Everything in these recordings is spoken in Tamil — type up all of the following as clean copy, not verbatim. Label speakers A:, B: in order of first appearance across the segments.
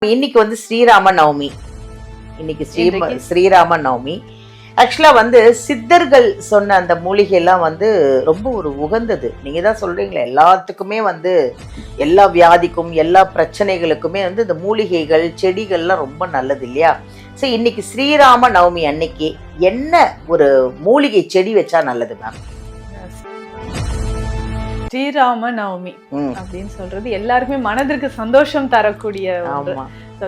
A: இன்னைக்கு வந்து ஸ்ரீராம நவமி. இன்னைக்கு ஸ்ரீராம நவமி. ஆக்சுவலா வந்து சித்தர்கள் சொன்ன அந்த மூலிகை எல்லாம் வந்து ரொம்ப ஒரு உகந்தது. நீங்க தான் சொல்றீங்களே, எல்லாத்துக்குமே வந்து எல்லா வியாதிக்கும் எல்லா பிரச்சனைகளுக்குமே வந்து இந்த மூலிகைகள் செடிகள்லாம் ரொம்ப நல்லது இல்லையா? சரி, இன்னைக்கு ஸ்ரீராம நவமி அன்னைக்கு என்ன ஒரு மூலிகை செடி வச்சா நல்லது மேம்?
B: ஸ்ரீராம நவமி அப்படின்னு சொல்றது எல்லாருக்குமே மனதிற்கு சந்தோஷம் தரக்கூடிய ஒன்று.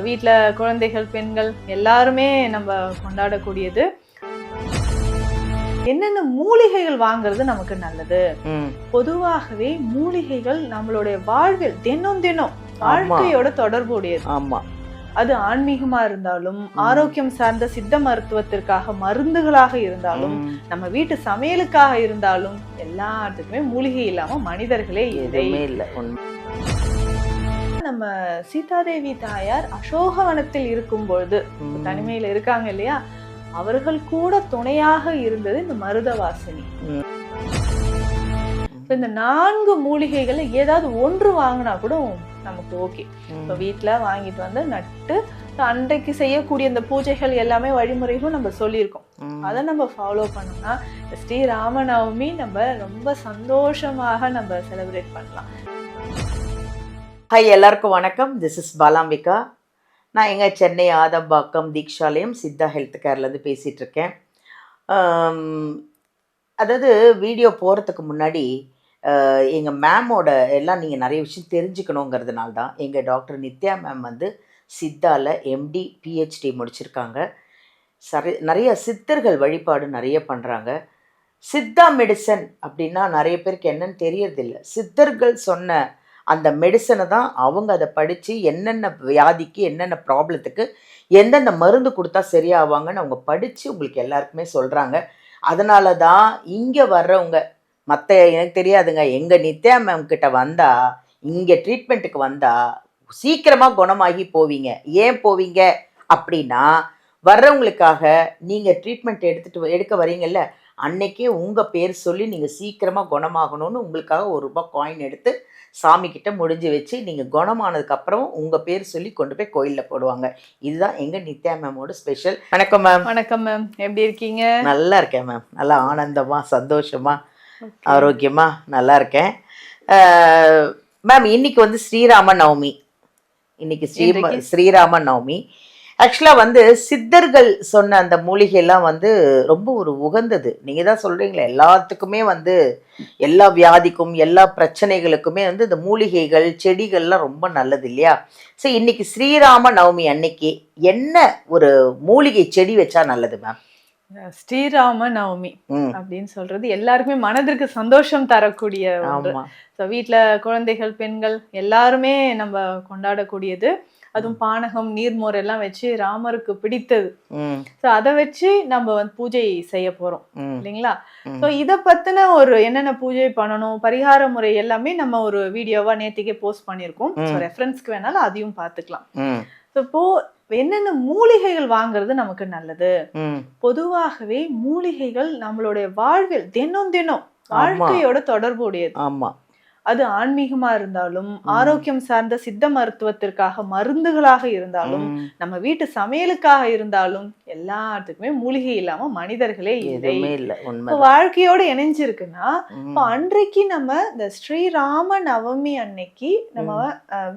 B: வீட்டுல குழந்தைகள், பெண்கள் எல்லாருமே நம்ம கொண்டாடக்கூடியது. என்னென்ன மூலிகைகள் வாங்குறது நமக்கு நல்லது? பொதுவாகவே மூலிகைகள் நம்மளுடைய வாழ்வில் தினம் தினம் வாழ்க்கையோட தொடர்புடையது.
A: ஆமா,
B: அது ஆன்மீகமா இருந்தாலும், ஆரோக்கியம் சார்ந்த சித்த மருத்துவத்திற்காக மருந்துகளாக இருந்தாலும், நம்ம வீட்டு சமையலுக்காக இருந்தாலும், எல்லாத்துக்குமே மூலிகை இல்லாம மனிதர்களே இல்லை. நம்ம சீதாதேவி தாயார் அசோகவனத்தில் இருக்கும் பொழுது, தனிமையில இருக்காங்க இல்லையா, அவர்கள் கூட துணையாக இருந்தது இந்த மருதவாசினி. இந்த 4 மூலிகைகள்ல ஏதாவது ஒன்று வாங்கினா கூட நமக்கு ஓகே. இப்போ வீட்டுல வாங்கிட்டு வந்து நட்டு அன்றைக்கு செய்யக்கூடிய இந்த பூஜைகள் எல்லாமே வழிமுறைகளும் நம்ம சொல்லியிருக்கோம். அதை நம்ம ஃபாலோ பண்ணோம்னா ஸ்ரீராம நவமி நம்ம ரொம்ப சந்தோஷமாக நம்ம செலிப்ரேட் பண்ணலாம்.
A: ஹாய், எல்லாருக்கும் வணக்கம். This is Balambika. நான் எங்கள் சென்னை ஆதம்பாக்கம் தீக்ஷாலயம் சித்தா ஹெல்த் கேர்லேருந்து பேசிகிட்டு இருக்கேன். அதாவது வீடியோ போகிறதுக்கு முன்னாடி எங்கள் மேமோட எல்லாம் நீங்கள் நிறைய விஷயம் தெரிஞ்சுக்கணுங்கிறதுனால தான். எங்கள் டாக்டர் நித்யா மேம் வந்து சித்தாவில் எம்டி பிஹெச்டி முடிச்சிருக்காங்க. நிறைய சித்தர்கள் வழிபாடு நிறைய பண்ணுறாங்க. சித்தா மெடிசன் அப்படின்னா நிறைய பேருக்கு என்னன்னு தெரியறதில்ல. சித்தர்கள் சொன்ன அந்த மெடிசனை தான் அவங்க அதை படித்து என்னென்ன வியாதிக்கு என்னென்ன ப்ராப்ளத்துக்கு எந்தெந்த மருந்து கொடுத்தா சரியாவாங்கன்னு அவங்க படித்து உங்களுக்கு எல்லாருக்குமே சொல்கிறாங்க. அதனால தான் இங்கே வர்றவங்க மற்ற எனக்கு தெரியாதுங்க, எங்கள் நித்யா மேம் கிட்ட வந்தால், இங்கே ட்ரீட்மெண்ட்டுக்கு வந்தால் சீக்கிரமாக குணமாகி போவீங்க. ஏன் போவீங்க அப்படின்னா, வர்றவங்களுக்காக நீங்கள் ட்ரீட்மெண்ட் எடுக்க வரீங்கல்ல, அன்னைக்கே உங்கள் பேர் சொல்லி நீங்கள் சீக்கிரமாக குணமாகணும்னு உங்களுக்காக ₹1 காயின் எடுத்து சாமிக்கிட்ட முடிஞ்சு வச்சு நீங்கள் குணமானதுக்கப்புறம் உங்கள் பேர் சொல்லி கொண்டு போய் கோயிலில் போடுவாங்க. இதுதான் எங்கள் நித்யா மேமோட ஸ்பெஷல். வணக்கம் மேம்.
B: வணக்கம் மேம், எப்படி இருக்கீங்க?
A: நல்லா இருக்கேன் மேம். நல்லா ஆனந்தமாக சந்தோஷமாக ஆரோக்கியமாக நல்லா இருக்கேன் மேம். இன்னைக்கு வந்து ஸ்ரீராம நவமி. இன்னைக்கு ஸ்ரீராம நவமி. ஆக்சுவலாக வந்து சித்தர்கள் சொன்ன அந்த மூலிகைலாம் வந்து ரொம்ப ஒரு உகந்தது. நீங்கள் தான் சொல்கிறீங்களே, எல்லாத்துக்குமே வந்து எல்லா வியாதிக்கும் எல்லா பிரச்சனைகளுக்குமே வந்து இந்த மூலிகைகள் செடிகள்லாம் ரொம்ப நல்லது இல்லையா? சரி, இன்னைக்கு ஸ்ரீராம நவமி அன்னைக்கு என்ன ஒரு மூலிகை செடி வச்சா நல்லது மேம்?
B: ஸ்ரீராம நவமி அப்படின்னு சொல்றது எல்லாருக்குமே மனதிற்கு சந்தோஷம் தரக்கூடிய ஒன்று. வீட்டுல குழந்தைகள், பெண்கள் எல்லாருமே நம்ம கொண்டாடக்கூடியது. அதுவும் பானகம், நீர்மோர் எல்லாம் வச்சு ராமருக்கு பிடித்தது. அதை வச்சு நம்ம வந்து பூஜை செய்ய போறோம் இல்லைங்களா? இத பத்தின ஒரு என்னென்ன பூஜை பண்ணணும், பரிகார முறை எல்லாமே நம்ம ஒரு வீடியோவா நேத்திக்கே போஸ்ட் பண்ணிருக்கோம். ரெஃபரன்ஸ்க்கு வேணாலும் அதையும் பார்த்துக்கலாம். இப்போ என்னென்ன மூலிகைகள் வாங்குறது நமக்கு நல்லது? பொதுவாகவே மூலிகைகள் நம்மளுடைய வாழ்வில் தினம் தினம் வாழ்க்கையோட தொடர்புடையது.
A: ஆமா,
B: அது ஆன்மீகமா இருந்தாலும், ஆரோக்கியம் சார்ந்த சித்த மருத்துவத்திற்காக மருந்துகளாக இருந்தாலும், நம்ம வீட்டு சமையலுக்காக இருந்தாலும், எல்லாத்துக்குமே மூலிகை இல்லாம மனிதர்களே இல்லை. வாழ்க்கையோட இணைஞ்சிருக்குன்னா, இப்போ அன்றைக்கு நம்ம இந்த ஸ்ரீராம நவமி அன்னைக்கு நம்ம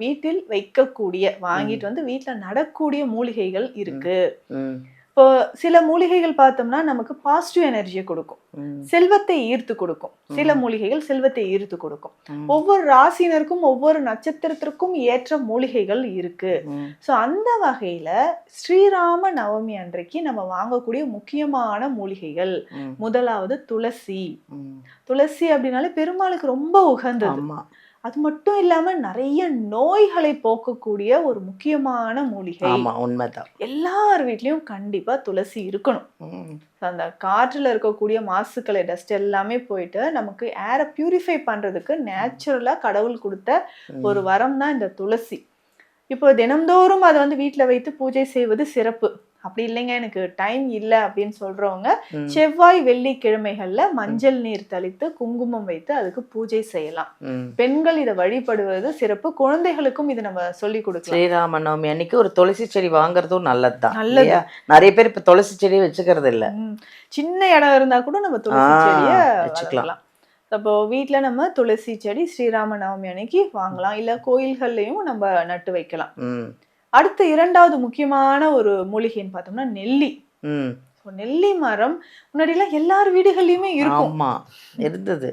B: வீட்டில் வைக்கக்கூடிய, வாங்கிட்டு வந்து வீட்டுல நடக்கூடிய மூலிகைகள் இருக்கு. இப்போ சில மூலிகைகள் பார்த்தோம்னா நமக்கு பாசிட்டிவ் எனர்ஜியை கொடுக்கும், செல்வத்தை ஈர்த்து கொடுக்கும். சில மூலிகைகள் செல்வத்தை ஈர்த்து கொடுக்கும். ஒவ்வொரு ராசினருக்கும் ஒவ்வொரு நட்சத்திரத்திற்கும் ஏற்ற மூலிகைகள் இருக்கு. ஸோ அந்த வகையில ஸ்ரீராம நவமி அன்றைக்கு நம்ம வாங்கக்கூடிய முக்கியமான மூலிகைகள், முதலாவது துளசி. துளசி அப்படின்னாலே பெருமாளுக்கு ரொம்ப உகந்தது. அது மட்டும் இல்லாம நிறைய நோய்களை போக்கக்கூடிய ஒரு முக்கியமான மூலிகை.
A: உண்மைதான்.
B: எல்லார் வீட்லயும் கண்டிப்பா துளசி இருக்கணும். அந்த காற்றுல இருக்கக்கூடிய மாசுக்களை, டஸ்ட் எல்லாமே போயிட்டு நமக்கு ஏரை பியூரிஃபை பண்றதுக்கு நேச்சுரலா கடவுள் கொடுத்த ஒரு வரம் தான் இந்த துளசி. இப்போ தினம்தோறும் அதை வந்து வீட்டுல வைத்து பூஜை செய்வது சிறப்பு. அப்படி இல்லைங்க எனக்கு டைம் இல்லை அப்படின்னு சொல்றவங்க
A: ம்.
B: செவ்வாய் வெள்ளிக்கிழமைகள்ல மஞ்சள் நீர் தெளித்து குங்குமம் வைத்து அதுக்கு பூஜை செய்யலாம்.
A: ம்.
B: பெண்கள் இதை வழிபடுவது சிறப்பு. குழந்தைகளுக்கும் இது நம்ம சொல்லி கொடுக்கலாம்.
A: ஸ்ரீராம நவமி அன்னைக்கு ஒரு துளசி செடி வாங்குறதும் நல்லதுதான்
B: நல்லது.
A: இல்லையா? நிறைய பேர் இப்ப துளசி செடியை வச்சுக்கிறது இல்ல.
B: சின்ன இடம் இருந்தா கூட நம்ம துளசி செடியை
A: வச்சுக்கலாம்.
B: வளர்க்கலாம். அப்போ வீட்டுல நம்ம துளசி செடி ஸ்ரீராம நவமி அன்னைக்கு வாங்கலாம், இல்ல கோயில்கள்லயும் நம்ம நட்டு வைக்கலாம்.
A: ம்.
B: அடுத்த இரண்டாவது முக்கியமான ஒரு மூலிகைன்னு பார்த்தோம்னா நெல்லி.
A: ம்.
B: நெல்லி மரம் முன்னாடிலாம் எல்லார் வீடுகள்லயுமே இருக்கும்.
A: ஆமா, இருந்தது.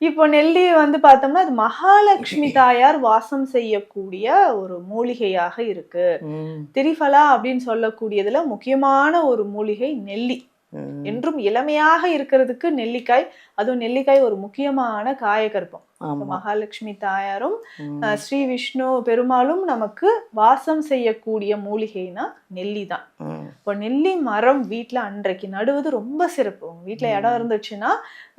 B: இப்போ நெல்லி வந்து பார்த்தோம்னா அது மகாலட்சுமி தாயார் வாசம் செய்யக்கூடிய ஒரு மூலிகையாக இருக்கு.
A: ம்.
B: திரிஃபலா அப்படின்னு சொல்லக்கூடியதுல முக்கியமான ஒரு மூலிகை நெல்லி.
A: ம்.
B: என்றும் இளமையாக இருக்கிறதுக்கு நெல்லிக்காய், அதுவும் நெல்லிக்காய் ஒரு முக்கியமான காயகற்பம்.
A: ஆமா.
B: மகாலட்சுமி தாயாரும்
A: ம்.
B: ஸ்ரீ விஷ்ணு பெருமாளும் நமக்கு வாசம் செய்யக்கூடிய மூலிகைனா நெல்லி தான்.
A: ம்.
B: இப்போ நெல்லி மரம் வீட்டுல அன்றைக்கு நடுவது ரொம்ப சிறப்பு. உங்க வீட்டுல இடம் இருந்துச்சுன்னா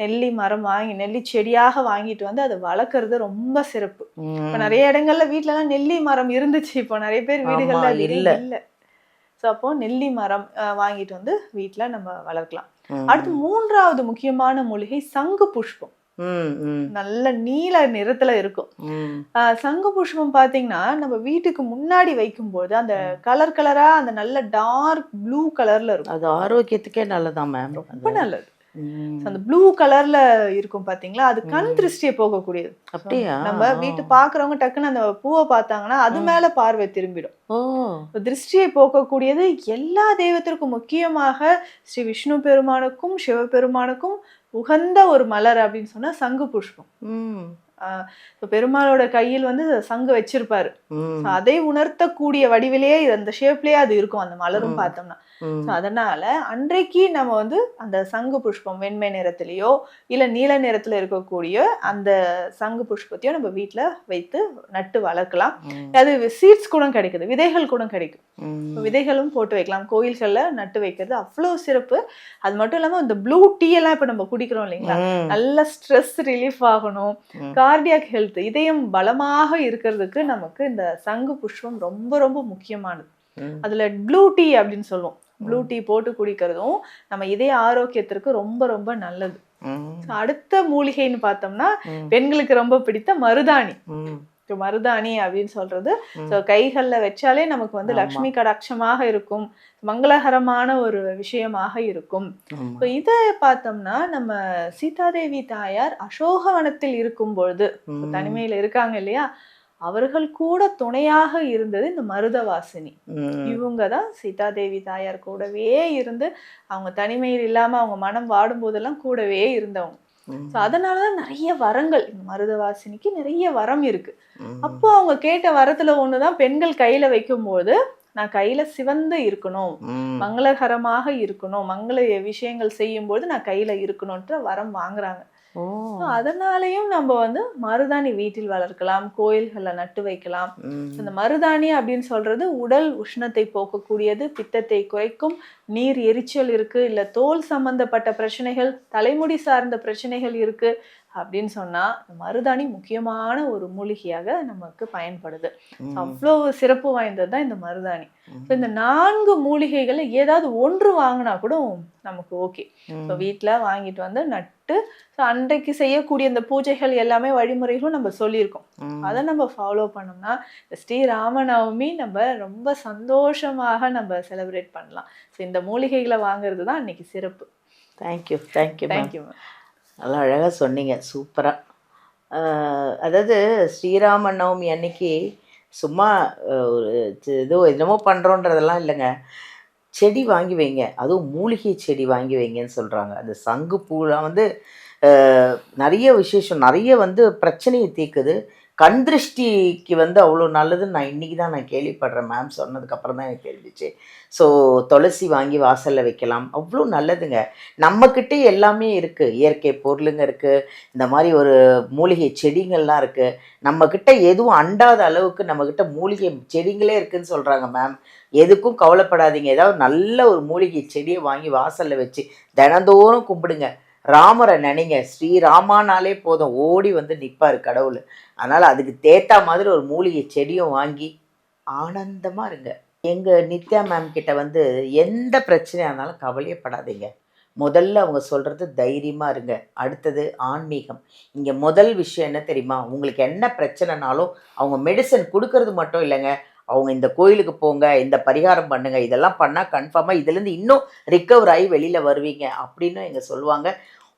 B: நெல்லி மரம் வாங்கி நெல்லி செடியாக வாங்கிட்டு வந்து அதை வளர்க்கறது ரொம்ப சிறப்பு. இப்ப
A: ம்.
B: நிறைய இடங்கள்ல வீட்டுல எல்லாம் நெல்லி மரம் இருந்துச்சு, இப்போ நிறைய பேர் வீடுகள்ல
A: ஆமா,
B: அது
A: இல்ல.
B: இல்ல. ஸோ அப்போ நெல்லி மரம் வாங்கிட்டு வந்து வீட்டுல நம்ம வளர்க்கலாம்.
A: ம்.
B: அடுத்து மூன்றாவது முக்கியமான மூலிகை சங்கு புஷ்பம்.
A: ம். ம்.
B: நல்ல நீல நிறத்துல இருக்கும்.
A: ம்.
B: சங்கு புஷ்பம் பாத்தீங்கன்னா நம்ம வீட்டுக்கு முன்னாடி வைக்கும்போது அந்த கலர் கலரா அந்த நல்ல டார்க் ப்ளூ கலர்ல இருக்கும்.
A: அது ஆரோக்கியத்துக்கே நல்லதான் மேம்.
B: ரொம்ப நல்லது.
A: ம்.
B: அந்த ப்ளூ கலர்ல இருக்கும் பாத்தீங்களா, அது கண் திருஷ்டியை போகக்கூடியது.
A: அப்படியா?
B: நம்ம வீட்டு பாக்குறவங்க டக்குன்னு அந்த பூவை பார்த்தாங்கன்னா அது மேல பார்வை திரும்பிடும்.
A: ஓ.
B: திருஷ்டியை போக்கக்கூடியது. எல்லா தெய்வத்திற்கும் முக்கியமாக ஸ்ரீ விஷ்ணு பெருமானுக்கும் சிவபெருமானுக்கும் உகந்த ஒரு மலர் அப்படின்னு சொன்னா சங்கு புஷ்பம்.
A: ம்.
B: பெருமாளோட கையில் வந்து சங்கு வச்சிருப்பாரு.
A: ம்.
B: அதை உணர்த்தக்கூடிய வடிவிலேயே அந்த ஷேப்லயே அது இருக்கும் அந்த மலரும் பார்த்தோம்னா.
A: ம்.
B: அதனால அன்றைக்கு நம்ம வந்து அந்த சங்கு புஷ்பம் வெண்மை நிறத்திலேயோ இல்ல நீல நிறத்துல இருக்கக்கூடிய அந்த சங்கு புஷ்பத்தையோ நம்ம வீட்டுல வைத்து நட்டு வளர்க்கலாம். அது சீட்ஸ் கூட கிடைக்குது, விதைகள் கூட கிடைக்கும். விதைகளும் போட்டு வைக்கலாம். கோயில்கள்ல நட்டு வைக்கிறது அவ்வளவு சிறப்பு. அது மட்டும் இல்லாம இந்த ப்ளூ டீ எல்லாம் இப்ப நம்ம குடிக்கிறோம் இல்லைங்களா, நல்ல ஸ்ட்ரெஸ் ரிலீஃப் ஆகணும், கார்டியாக் ஹெல்த், இதயம் பலமாக இருக்கிறதுக்கு நமக்கு இந்த சங்கு புஷ்பம் ரொம்ப ரொம்ப முக்கியமானது. அதுல ப்ளூ டீ அப்படின்னு சொல்லுவோம். ப்ளூ டீ போட்டு குடிக்கிறதும் நம்ம இதய ஆரோக்கியத்திற்கு ரொம்ப ரொம்ப நல்லது. அடுத்த மூலிகைன்னு பார்த்தோம்னா பெண்களுக்கு ரொம்ப பிடித்த மருதாணி. மருதாணி அப்படின்னு சொல்றது கைகள்ல வச்சாலே நமக்கு வந்து லட்சுமி கடாட்சமாக இருக்கும், மங்களகரமான ஒரு விஷயமாக இருக்கும். இத பார்த்தோம்னா நம்ம சீதாதேவி தாயார் அசோகவனத்தில் இருக்கும் பொழுது தனிமையில இருக்காங்க இல்லையா, அவர்கள் கூட துணையாக இருந்தது இந்த மருதவாசினி. இவங்கதான் சீதாதேவி தாயார் கூடவே இருந்து அவங்க தனிமையில் இல்லாம அவங்க மனம் வாடும் போதெல்லாம் கூடவே இருந்தவங்க. அதனாலதான் நிறைய வரங்கள் மருதவாசினிக்கு நிறைய வரம் இருக்கு. அப்போ அவங்க கேட்ட வரத்துல ஒண்ணுதான் பெண்கள் கையில வைக்கும் போது நான் கையில சிவந்து இருக்கணும், மங்களகரமாக இருக்கணும், மங்கள விஷயங்கள் செய்யும் போது நான் கையில இருக்கணும்ன்ற வரம் வாங்குறாங்க. அதனாலயும் நம்ம வந்து மருதாணி வீட்டில் வளர்க்கலாம், கோயில்களை நட்டு வைக்கலாம். இந்த மருதாணி அப்படின்னு சொல்றது உடல் உஷ்ணத்தை போக்கக்கூடியது, பித்தத்தை குறைக்கும், நீர் எரிச்சல் இருக்கு, இல்ல தோல் சம்பந்தப்பட்ட பிரச்சனைகள், தலைமுடி சார்ந்த பிரச்சனைகள் இருக்கு அப்படின்னு சொன்னா மருதாணி முக்கியமான ஒரு மூலிகையாக நமக்கு பயன்படுது. அவ்வளவு சிறப்பு வாய்ந்ததுதான் இந்த மருதாணி. இந்த 4 மூலிகைகள்ல ஏதாவது ஒன்று வாங்கினா கூட நமக்கு ஓகே. இப்போ வீட்டுல வாங்கிட்டு வந்து நட்டு அன்றைக்கு செய்யக்கூடிய இந்த பூஜைகள் எல்லாமே வழிமுறைகளும் நம்ம சொல்லியிருக்கோம். அதை நம்ம ஃபாலோ பண்ணோம்னா ஸ்ரீராம நவமி நம்ம ரொம்ப சந்தோஷமாக நம்ம செலிப்ரேட் பண்ணலாம். இந்த மூலிகைகளை வாங்குறது தான் அன்னைக்கு சிறப்பு.
A: Thank you thank you
B: thank you.
A: நல்லா அழகாக சொன்னீங்க, சூப்பராக. அதாவது ஸ்ரீராம நவமி அன்னைக்கு சும்மா ஒரு ஏதோ என்னமோ பண்ணுறோன்றதெல்லாம் இல்லைங்க, செடி வாங்கி வைங்க, அதுவும் மூலிகை செடி வாங்கி வைங்கன்னு சொல்கிறாங்க. அந்த சங்கு பூலாம் வந்து நிறைய விசேஷம், நிறைய வந்து பிரச்சனையை தீர்க்குது, கண் திருஷ்டிக்கு வந்து அவ்வளோ நல்லதுன்னு நான் இன்றைக்கி தான் நான் கேள்விப்படுறேன். மேம் சொன்னதுக்கப்புறம் தான் எனக்கு தெரிஞ்சிச்சு. ஸோ துளசி வாங்கி வாசலில் வைக்கலாம், அவ்வளோ நல்லதுங்க. நம்மக்கிட்டே எல்லாமே இருக்குது, இயற்கை பொருளுங்க இருக்குது, இந்த மாதிரி ஒரு மூலிகை செடிங்கள்லாம் இருக்குது. நம்மக்கிட்ட எதுவும் அண்டாத அளவுக்கு நம்மக்கிட்ட மூலிகை செடிங்களே இருக்குதுன்னு சொல்கிறாங்க மேம். எதுக்கும் கவலைப்படாதீங்க, ஏதாவது நல்ல ஒரு மூலிகை செடியை வாங்கி வாசலில் வச்சு தினந்தோறும் கும்பிடுங்க. ராமரை நினைங்க, ஸ்ரீராமானாலே போதும், ஓடி வந்து நிற்பார் கடவுள். அதனால் அதுக்கு தேத்தா மாதிரி ஒரு மூலிகை செடியும் வாங்கி ஆனந்தமாக இருங்க. எங்கள் நித்யா மேம் கிட்ட வந்து எந்த பிரச்சனையாக இருந்தாலும் கவலையப்படாதீங்க. முதல்ல அவங்க சொல்கிறது தைரியமாக இருங்க. அடுத்தது ஆன்மீகம். இங்கே முதல் விஷயம் என்ன தெரியுமா? உங்களுக்கு என்ன பிரச்சனைனாலும் அவங்க மெடிசன் கொடுக்கறது மட்டும் இல்லைங்க. அவங்க இந்த கோயிலுக்கு போங்க, இந்த பரிகாரம் பண்ணுங்க, இதெல்லாம் பண்ணால் கன்ஃபார்மாக இதுலேருந்து இன்னும் ரிக்கவர் ஆகி வெளியில் வருவீங்க அப்படின்னு எங்க சொல்லுவாங்க.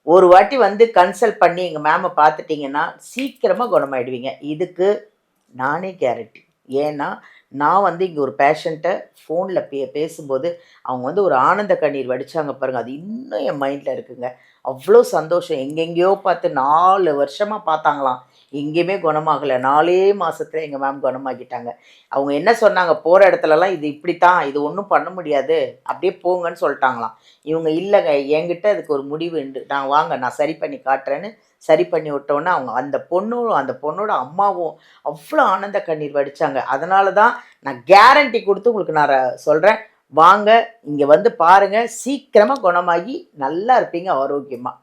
A: ஒரு வாட்டி வந்து கன்சல்ட் பண்ணி எங்கள் மேமை பார்த்துட்டிங்கன்னா சீக்கிரமாக குணமாயிடுவீங்க. இதுக்கு நானே கேரண்டி. ஏன்னா, நான் வந்து இங்கே ஒரு பேஷண்ட்ட ஃபோன்ல பேசும்போது, அவங்க வந்து ஒரு ஆனந்த கண்ணீர் வடிச்சாங்க பாருங்க. அது இன்னும் என் மைண்ட்ல இருக்குங்க. அவ்ளோ சந்தோஷம். எங்கெங்கேயோ பார்த்து 4 வருஷமா பார்த்தாங்களாம். எங்கேயுமே குணமாகல. 4 மாசத்துல எங்க மேம் குணமாக்கிட்டாங்க. அவங்க என்ன சொன்னாங்க, போற இடத்துலலாம் இது இப்படித்தான், இது ஒண்ணும் பண்ண முடியாது. அப்படியே போங்கன்னு சொல்ட்டாங்களாம். இவங்க இல்லங்க, என்கிட்ட அதுக்கு ஒரு முடிவு உண்டு. வாங்க நான் சரி பண்ணி காட்டுறேன்னு சரி பண்ணி விட்டோன்னே, அவங்க அந்த பொண்ணோட அம்மாவும் அவ்வளோ ஆனந்த கண்ணீர் வடிச்சாங்க. அதனால தான் நான் கேரண்டி குடுத்து உங்களுக்கு நான் சொல்றேன். வாங்க, இங்க வந்து பாருங்க. சீக்கிரமா குணமாகி நல்லா இருப்பீங்க ஆரோக்கியமா.